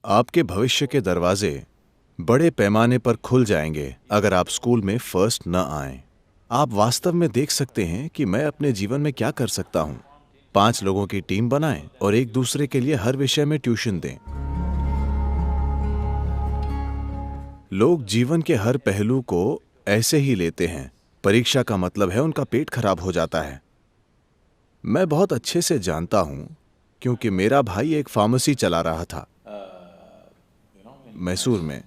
आपके भविष्य के दरवाजे बड़े पैमाने पर खुल जाएंगे अगर आप स्कूल में फर्स्ट न आएं। आप वास्तव में देख सकते हैं कि मैं अपने जीवन में क्या कर सकता हूं। 5 लोगों की टीम बनाएं और एक दूसरे के लिए हर विषय में ट्यूशन दें। लोग जीवन के हर पहलू को ऐसे ही लेते हैं। परीक्षा का मतलब है उनका पेट खराब हो जाता है। मैं बहुत अच्छे से जानता हूं क्योंकि मेरा भाई एक फार्मेसी चला रहा था मैसूर में,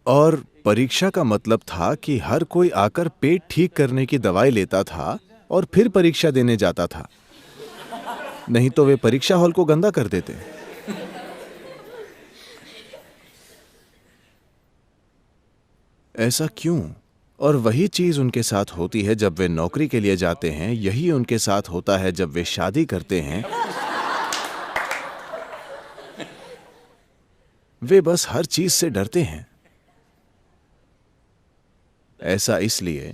और परीक्षा का मतलब था कि हर कोई आकर पेट ठीक करने की दवाई लेता था और फिर परीक्षा देने जाता था, नहीं तो वे परीक्षा हॉल को गंदा कर देते। ऐसा क्यों? और वही चीज उनके साथ होती है जब वे नौकरी के लिए जाते हैं, यही उनके साथ होता है जब वे शादी करते हैं। वे बस हर चीज से डरते हैं। ऐसा इसलिए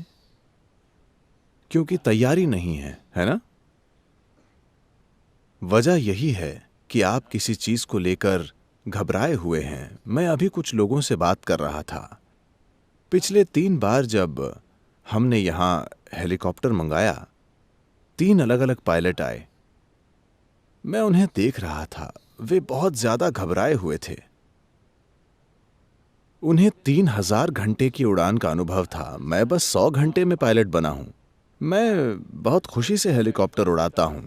क्योंकि तैयारी नहीं है ना? वजह यही है कि आप किसी चीज को लेकर घबराए हुए हैं। मैं अभी कुछ लोगों से बात कर रहा था। पिछले 3 बार जब हमने यहां हेलीकॉप्टर मंगाया, 3 अलग अलग पायलट आए। मैं उन्हें देख रहा था, वे बहुत ज्यादा घबराए हुए थे। उन्हें 3000 घंटे की उड़ान का अनुभव था। मैं बस 100 घंटे में पायलट बना हूं। मैं बहुत खुशी से हेलीकॉप्टर उड़ाता हूं,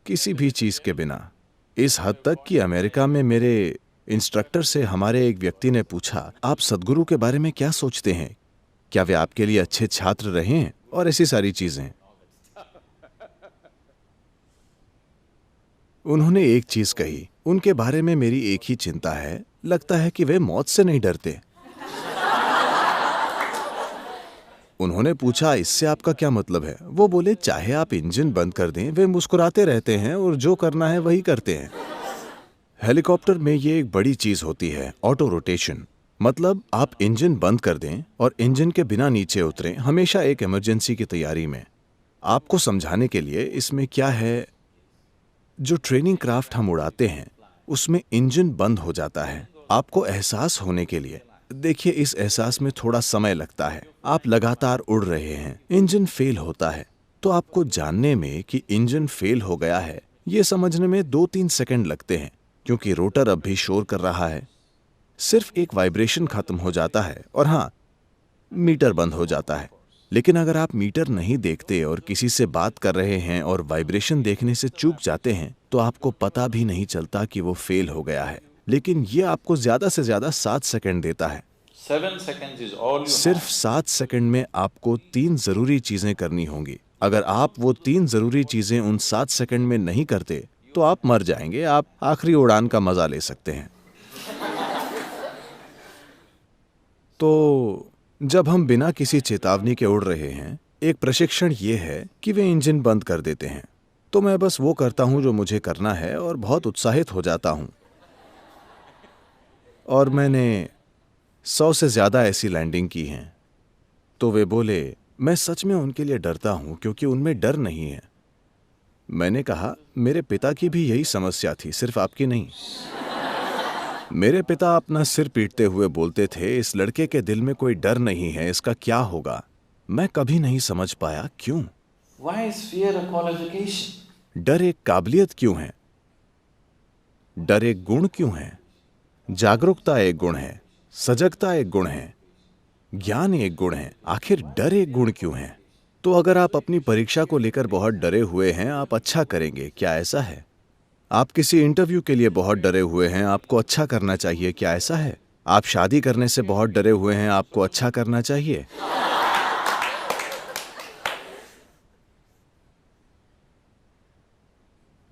किसी भी चीज के बिना। इस हद तक कि अमेरिका में मेरे इंस्ट्रक्टर से हमारे एक व्यक्ति ने पूछा, आप सदगुरु के बारे में क्या सोचते हैं? क्या वे आपके लिए अच्छे छात्र रहे हैं? और ऐसी सारी चीजें। उन्होंने एक चीज कही, उनके बारे में मेरी एक ही चिंता है, लगता है कि वे मौत से नहीं डरते। उन्होंने पूछा, इससे आपका क्या मतलब है? वो बोले, चाहे आप इंजन बंद कर दें, वे मुस्कुराते रहते हैं और जो करना है वही करते हैं। हेलीकॉप्टर में ये एक बड़ी चीज होती है, ऑटो रोटेशन। मतलब आप इंजन बंद कर दें और इंजन के बिना नीचे उतरें, हमेशा एक इमरजेंसी की तैयारी में। आपको समझाने के लिए इसमें क्या है, जो ट्रेनिंग क्राफ्ट हम उड़ाते हैं उसमें इंजन बंद हो जाता है, आपको एहसास होने के लिए। देखिए, इस एहसास में थोड़ा समय लगता है। आप लगातार उड़ रहे हैं, इंजन फेल होता है, तो आपको जानने में कि इंजन फेल हो गया है ये समझने में 2-3 सेकंड लगते हैं, क्योंकि रोटर अब भी शोर कर रहा है। सिर्फ एक वाइब्रेशन खत्म हो जाता है और हाँ, मीटर बंद हो जाता है। लेकिन अगर आप मीटर नहीं देखते और किसी से बात कर रहे हैं और वाइब्रेशन देखने से चूक जाते हैं, तो आपको पता भी नहीं चलता कि वो फेल हो गया है। लेकिन ये आपको ज्यादा से ज्यादा 7 सेकंड देता है। 7 seconds is all you सिर्फ have. 7 सेकंड में आपको 3 जरूरी चीजें करनी होंगी। अगर आप वो 3 जरूरी चीजें उन 7 सेकंड में नहीं करते तो आप मर जाएंगे। आप आखिरी उड़ान का मजा ले सकते हैं। तो जब हम बिना किसी चेतावनी के उड़ रहे हैं, एक प्रशिक्षण ये है कि वे इंजन बंद कर देते हैं। तो मैं बस वो करता हूं जो मुझे करना है और बहुत उत्साहित हो जाता हूं। और मैंने 100 से ज्यादा ऐसी लैंडिंग की हैं। तो वे बोले, मैं सच में उनके लिए डरता हूं क्योंकि उनमें डर नहीं है। मैंने कहा, मेरे पिता की भी यही समस्या थी, सिर्फ आपकी नहीं। मेरे पिता अपना सिर पीटते हुए बोलते थे, इस लड़के के दिल में कोई डर नहीं है, इसका क्या होगा? मैं कभी नहीं समझ पाया क्यों। Why is fear a qualification? डर एक काबिलियत क्यों है? डर एक गुण क्यों है? जागरूकता एक गुण है, सजगता एक गुण है, ज्ञान एक गुण है, आखिर डर एक गुण क्यों है? तो अगर आप अपनी परीक्षा को लेकर बहुत डरे हुए हैं, आप अच्छा करेंगे, क्या ऐसा है? आप किसी इंटरव्यू के लिए बहुत डरे हुए हैं, आपको अच्छा करना चाहिए, क्या ऐसा है? आप शादी करने से बहुत डरे हुए हैं, आपको अच्छा करना चाहिए।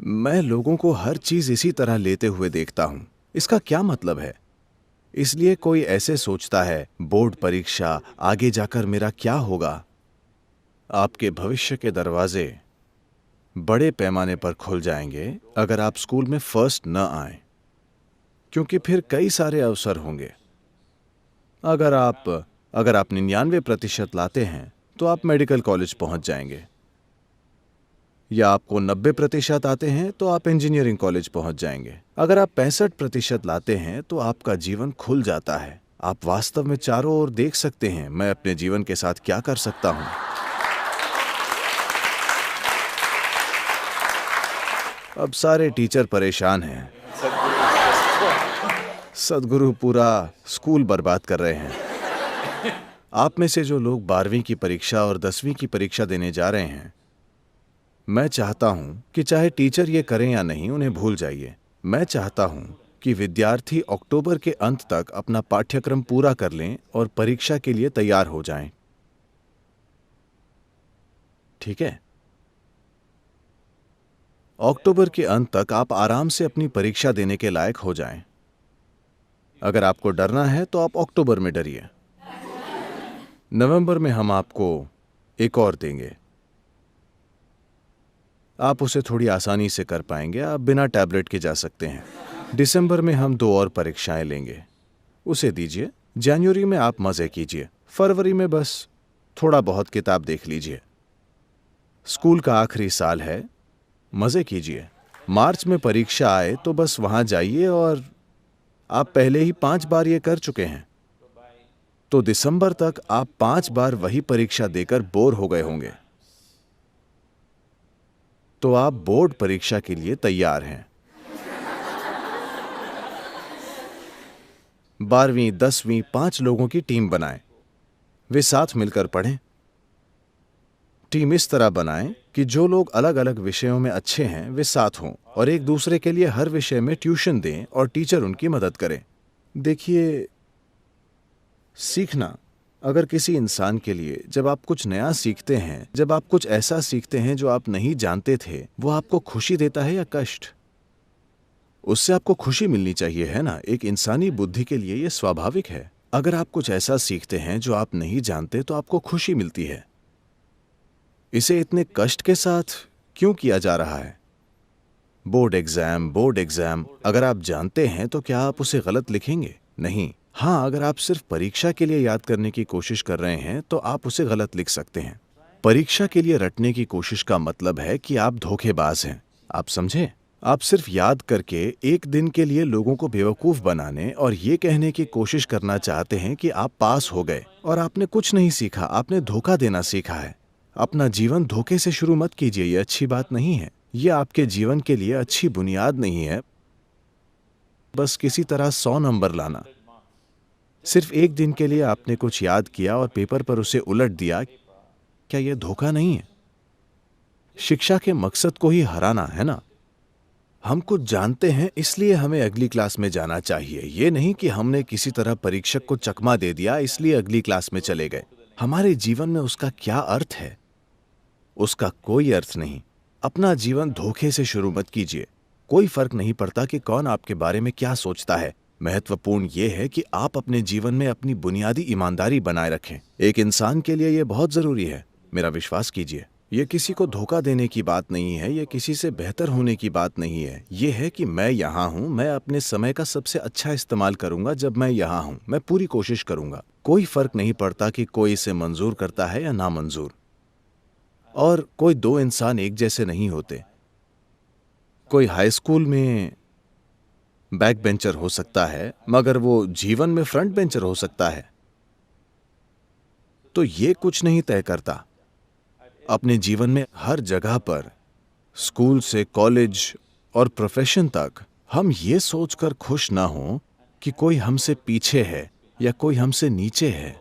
मैं लोगों को हर चीज इसी तरह लेते हुए देखता हूं। इसका क्या मतलब है? इसलिए कोई ऐसे सोचता है, बोर्ड परीक्षा, आगे जाकर मेरा क्या होगा? आपके भविष्य के दरवाजे बड़े पैमाने पर खुल जाएंगे अगर आप स्कूल में फर्स्ट न आए, क्योंकि फिर कई सारे अवसर होंगे। अगर आप 99% लाते हैं तो आप मेडिकल कॉलेज पहुंच जाएंगे। या आपको 90% आते हैं तो आप इंजीनियरिंग कॉलेज पहुंच जाएंगे। अगर आप 65% लाते हैं तो आपका जीवन खुल जाता है। आप वास्तव में चारों ओर देख सकते हैं, मैं अपने जीवन के साथ क्या कर सकता हूं। अब सारे टीचर परेशान हैं। सदगुरु पूरा स्कूल बर्बाद कर रहे हैं। आप में से जो लोग 12वीं की परीक्षा और 10वीं की परीक्षा देने जा रहे हैं, मैं चाहता हूं कि चाहे टीचर ये करें या नहीं, उन्हें भूल जाइए। मैं चाहता हूं कि विद्यार्थी अक्टूबर के अंत तक अपना पाठ्यक्रम पूरा कर लें और परीक्षा के लिए तैयार हो जाएं। ठीक है? अक्टूबर के अंत तक आप आराम से अपनी परीक्षा देने के लायक हो जाएं। अगर आपको डरना है तो आप अक्टूबर में डरिए। नवंबर में हम आपको एक और देंगे। आप उसे थोड़ी आसानी से कर पाएंगे, आप बिना टैबलेट के जा सकते हैं। दिसंबर में हम 2 और परीक्षाएं लेंगे, उसे दीजिए। जनवरी में आप मजे कीजिए। फरवरी में बस थोड़ा बहुत किताब देख लीजिए। स्कूल का आखिरी साल है, मजे कीजिए। मार्च में परीक्षा आए तो बस वहां जाइए और आप पहले ही 5 बार ये कर चुके हैं, तो दिसंबर तक आप 5 बार वही परीक्षा देकर बोर हो गए होंगे। तो आप बोर्ड परीक्षा के लिए तैयार हैं। 12वीं 10वीं 5 लोगों की टीम बनाएं, वे साथ मिलकर पढ़ें। टीम इस तरह बनाएं कि जो लोग अलग अलग विषयों में अच्छे हैं वे साथ हों और एक दूसरे के लिए हर विषय में ट्यूशन दें और टीचर उनकी मदद करें। देखिए, सीखना अगर किसी इंसान के लिए, जब आप कुछ नया सीखते हैं, जब आप कुछ ऐसा सीखते हैं जो आप नहीं जानते थे, वो आपको खुशी देता है या कष्ट? उससे आपको खुशी मिलनी चाहिए, है ना? एक इंसानी बुद्धि के लिए यह स्वाभाविक है। अगर आप कुछ ऐसा सीखते हैं जो आप नहीं जानते तो आपको खुशी मिलती है। इसे इतने कष्ट के साथ क्यों किया जा रहा है? बोर्ड एग्जाम, अगर आप जानते हैं तो क्या आप उसे गलत लिखेंगे? नहीं। हाँ, अगर आप सिर्फ परीक्षा के लिए याद करने की कोशिश कर रहे हैं तो आप उसे गलत लिख सकते हैं। परीक्षा के लिए रटने की कोशिश का मतलब है कि आप धोखेबाज हैं। आप समझे? आप सिर्फ याद करके एक दिन के लिए लोगों को बेवकूफ बनाने और ये कहने की कोशिश करना चाहते हैं कि आप पास हो गए, और आपने कुछ नहीं सीखा, आपने धोखा देना सीखा है। अपना जीवन धोखे से शुरू मत कीजिए, ये अच्छी बात नहीं है। ये आपके जीवन के लिए अच्छी बुनियाद नहीं है। बस किसी तरह 100 नंबर लाना। सिर्फ एक दिन के लिए आपने कुछ याद किया और पेपर पर उसे उलट दिया, क्या यह धोखा नहीं है? शिक्षा के मकसद को ही हराना है ना? हम कुछ जानते हैं इसलिए हमें अगली क्लास में जाना चाहिए। ये नहीं कि हमने किसी तरह परीक्षक को चकमा दे दिया इसलिए अगली क्लास में चले गए। हमारे जीवन में उसका क्या अर्थ है? उसका कोई अर्थ नहीं। अपना जीवन धोखे से शुरू मत कीजिए। कोई फर्क नहीं पड़ता कि कौन आपके बारे में क्या सोचता है। महत्वपूर्ण यह है कि आप अपने जीवन में अपनी बुनियादी ईमानदारी बनाए रखें। एक इंसान के लिए यह बहुत जरूरी है। मेरा विश्वास कीजिए, यह किसी को धोखा देने की बात नहीं है, यह किसी से बेहतर होने की बात नहीं है। यह है कि मैं यहाँ हूँ, मैं अपने समय का सबसे अच्छा इस्तेमाल करूंगा। जब मैं यहाँ हूँ, मैं पूरी कोशिश करूंगा। कोई फर्क नहीं पड़ता कि कोई इसे मंजूर करता है या ना मंजूर। और कोई 2 इंसान एक जैसे नहीं होते। कोई हाई स्कूल में बैक बेंचर हो सकता है मगर वो जीवन में फ्रंट बेंचर हो सकता है। तो ये कुछ नहीं तय करता। अपने जीवन में हर जगह पर, स्कूल से कॉलेज और प्रोफेशन तक, हम ये सोचकर खुश ना हो कि कोई हमसे पीछे है या कोई हमसे नीचे है।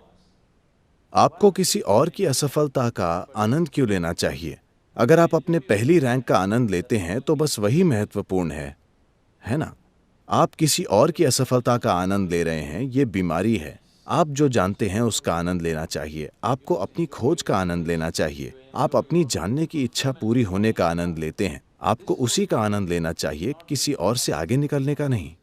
आपको किसी और की असफलता का आनंद क्यों लेना चाहिए? अगर आप अपने पहली रैंक का आनंद लेते हैं तो बस वही महत्वपूर्ण है ना? आप किसी और की असफलता का आनंद ले रहे हैं, ये बीमारी है। आप जो जानते हैं उसका आनंद लेना चाहिए। आपको अपनी खोज का आनंद लेना चाहिए। आप अपनी जानने की इच्छा पूरी होने का आनंद लेते हैं। आपको उसी का आनंद लेना चाहिए, किसी और से आगे निकलने का नहीं।